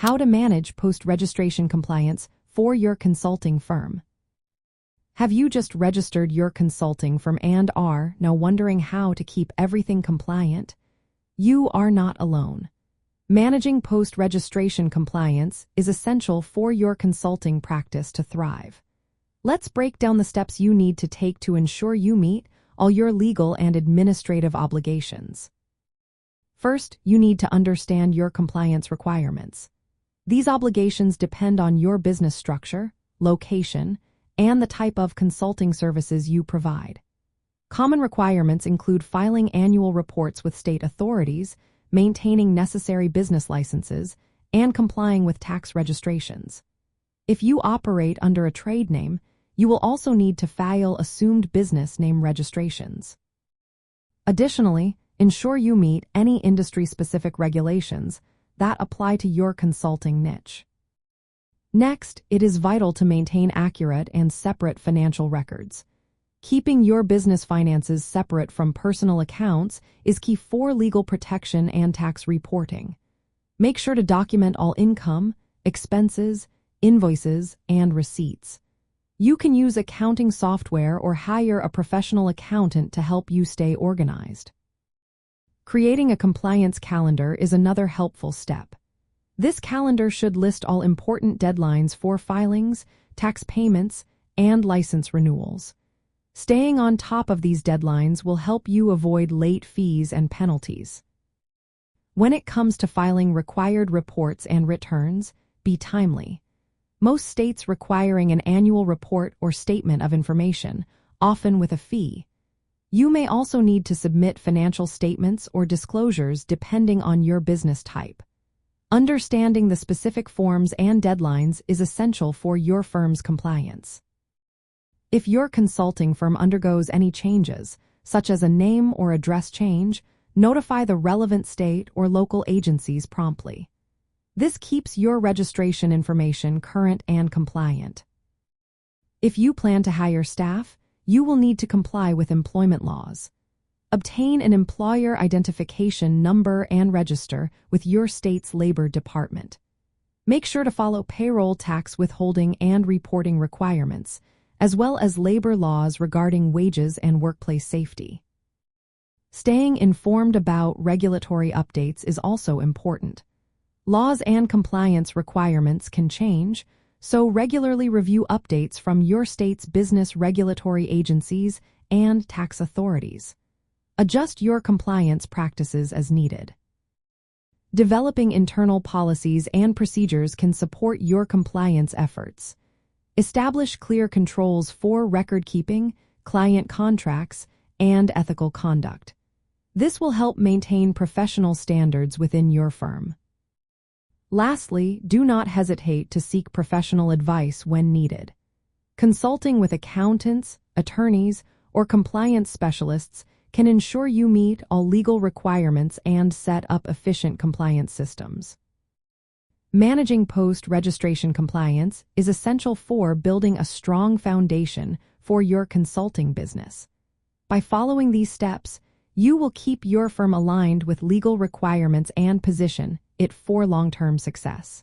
How to manage post-registration compliance for your consulting firm. Have you just registered your consulting firm and are now wondering how to keep everything compliant? You are not alone. Managing post-registration compliance is essential for your consulting practice to thrive. Let's break down the steps you need to take to ensure you meet all your legal and administrative obligations. First, you need to understand your compliance requirements. These obligations depend on your business structure, location, and the type of consulting services you provide. Common requirements include filing annual reports with state authorities, maintaining necessary business licenses, and complying with tax registrations. If you operate under a trade name, you will also need to file assumed business name registrations. Additionally, ensure you meet any industry-specific regulations that apply to your consulting niche. Next, it is vital to maintain accurate and separate financial records. Keeping your business finances separate from personal accounts is key for legal protection and tax reporting. Make sure to document all income, expenses, invoices, and receipts. You can use accounting software or hire a professional accountant to help you stay organized. Creating a compliance calendar is another helpful step. This calendar should list all important deadlines for filings, tax payments, and license renewals. Staying on top of these deadlines will help you avoid late fees and penalties. When it comes to filing required reports and returns, be timely. Most states requiring an annual report or statement of information, often with a fee. You may also need to submit financial statements or disclosures depending on your business type. Understanding the specific forms and deadlines is essential for your firm's compliance. If your consulting firm undergoes any changes, such as a name or address change, notify the relevant state or local agencies promptly. This keeps your registration information current and compliant. If you plan to hire staff, you will need to comply with employment laws. Obtain an employer identification number and register with your state's labor department. Make sure to follow payroll tax withholding and reporting requirements, as well as labor laws regarding wages and workplace safety. Staying informed about regulatory updates is also important. Laws and compliance requirements can change, so regularly review updates from your state's business regulatory agencies and tax authorities. Adjust your compliance practices as needed. Developing internal policies and procedures can support your compliance efforts. Establish clear controls for record-keeping, client contracts, and ethical conduct. This will help maintain professional standards within your firm. Lastly, do not hesitate to seek professional advice when needed. Consulting with accountants, attorneys, or compliance specialists can ensure you meet all legal requirements and set up efficient compliance systems. Managing post-registration compliance is essential for building a strong foundation for your consulting business. By following these steps, you will keep your firm aligned with legal requirements and position it for long-term success.